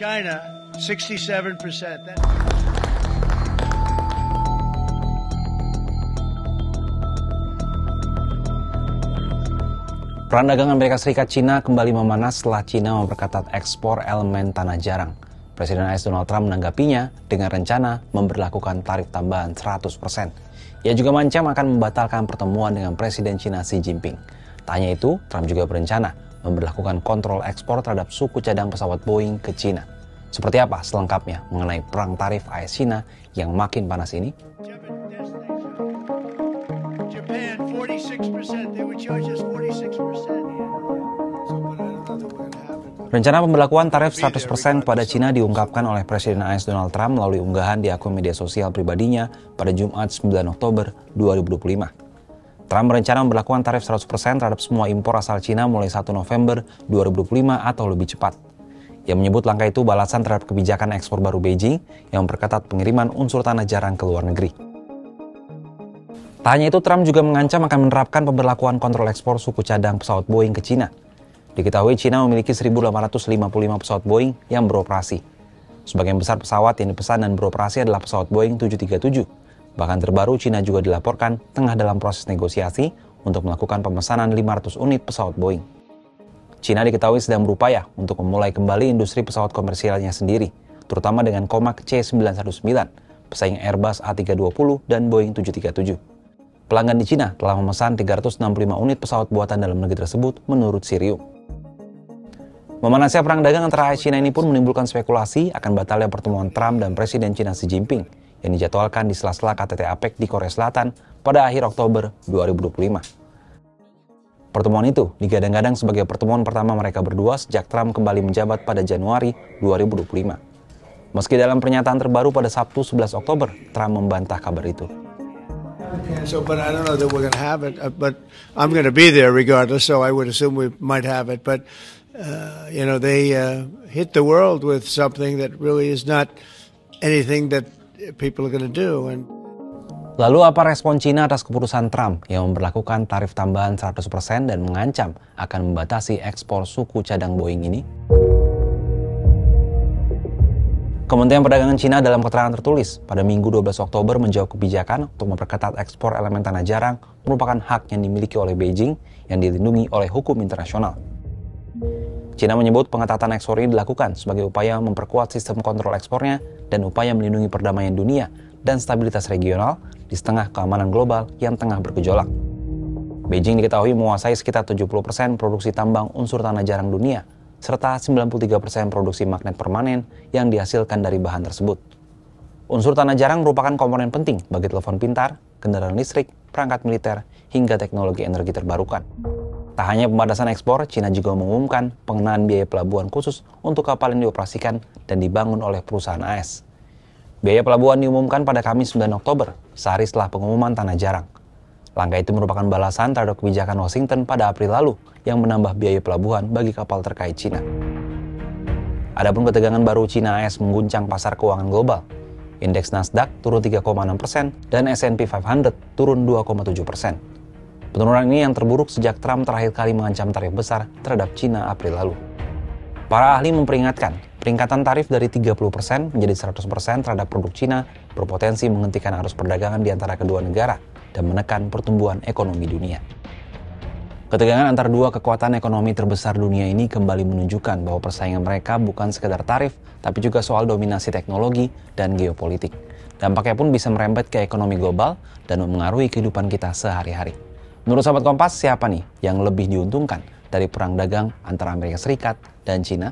China, 67%. Perang dagang Amerika Serikat Cina kembali memanas setelah Cina memperketat ekspor elemen tanah jarang. Presiden AS Donald Trump menanggapinya dengan rencana memberlakukan tarif tambahan 100%. Ia juga mengancam akan membatalkan pertemuan dengan Presiden Cina Xi Jinping. Tak hanya itu, Trump juga berencana memberlakukan kontrol ekspor terhadap suku cadang pesawat Boeing ke Cina. Seperti apa selengkapnya mengenai perang tarif AS Cina yang makin panas ini? Japan, 46%. They would charge us 46%. Rencana pemberlakuan tarif 100% kepada Cina diungkapkan oleh Presiden AS Donald Trump melalui unggahan di akun media sosial pribadinya pada Jumat 9 Oktober 2025. Trump berencana memberlakukan tarif 100% terhadap semua impor asal Cina mulai 1 November 2025 atau lebih cepat. Ia menyebut langkah itu balasan terhadap kebijakan ekspor baru Beijing yang memperketat pengiriman unsur tanah jarang ke luar negeri. Tak hanya itu, Trump juga mengancam akan menerapkan pemberlakuan kontrol ekspor suku cadang pesawat Boeing ke Cina. Diketahui Cina memiliki 1.855 pesawat Boeing yang beroperasi. Sebagian besar pesawat yang dipesan dan beroperasi adalah pesawat Boeing 737. Bahkan terbaru, Cina juga dilaporkan tengah dalam proses negosiasi untuk melakukan pemesanan 500 unit pesawat Boeing. Cina diketahui sedang berupaya untuk memulai kembali industri pesawat komersialnya sendiri, terutama dengan Comac C919, pesaing Airbus A320 dan Boeing 737. Pelanggan di Cina telah memesan 365 unit pesawat buatan dalam negeri tersebut menurut Sirium. Memanasnya perang dagang antara AS Cina ini pun menimbulkan spekulasi akan batalnya pertemuan Trump dan Presiden Cina Xi Jinping yang dijadwalkan di sela-sela KTT APEC di Korea Selatan pada akhir Oktober 2025. Pertemuan itu digadang-gadang sebagai pertemuan pertama mereka berdua sejak Trump kembali menjabat pada Januari 2025. Meski dalam pernyataan terbaru pada Sabtu 11 Oktober, Trump membantah kabar itu. So, but I don't know that we're going to have it. But I'm going to be there regardless, so I would assume we might have it. But they hit the world with something that really is not anything that people are going to do. Lalu apa respon Cina atas keputusan Trump yang memberlakukan tarif tambahan 100% dan mengancam akan membatasi ekspor suku cadang Boeing ini? Kementerian Perdagangan Cina dalam keterangan tertulis pada Minggu 12 Oktober menjawab kebijakan untuk memperketat ekspor elemen tanah jarang merupakan hak yang dimiliki oleh Beijing yang dilindungi oleh hukum internasional. Cina menyebut pengetatan ekspor ini dilakukan sebagai upaya memperkuat sistem kontrol ekspornya dan upaya melindungi perdamaian dunia dan stabilitas regional di setengah keamanan global yang tengah bergejolak. Beijing diketahui menguasai sekitar 70% produksi tambang unsur tanah jarang dunia, serta 93% produksi magnet permanen yang dihasilkan dari bahan tersebut. Unsur tanah jarang merupakan komponen penting bagi telepon pintar, kendaraan listrik, perangkat militer, hingga teknologi energi terbarukan. Tak hanya pembatasan ekspor, Cina juga mengumumkan pengenaan biaya pelabuhan khusus untuk kapal yang dioperasikan dan dibangun oleh perusahaan AS. Biaya pelabuhan diumumkan pada Kamis 9 Oktober, sehari setelah pengumuman tanah jarang. Langkah itu merupakan balasan terhadap kebijakan Washington pada April lalu yang menambah biaya pelabuhan bagi kapal terkait Cina. Adapun ketegangan baru Cina AS mengguncang pasar keuangan global. Indeks Nasdaq turun 3,6% dan S&P 500 turun 2,7%. Penurunan ini yang terburuk sejak Trump terakhir kali mengancam tarif besar terhadap Cina April lalu. Para ahli memperingatkan, peningkatan tarif dari 30% menjadi 100% terhadap produk Cina berpotensi menghentikan arus perdagangan di antara kedua negara dan menekan pertumbuhan ekonomi dunia. Ketegangan antara dua kekuatan ekonomi terbesar dunia ini kembali menunjukkan bahwa persaingan mereka bukan sekedar tarif, tapi juga soal dominasi teknologi dan geopolitik. Dampaknya pun bisa merembet ke ekonomi global dan mempengaruhi kehidupan kita sehari-hari. Menurut sahabat Kompas, siapa nih yang lebih diuntungkan dari perang dagang antara Amerika Serikat dan Cina?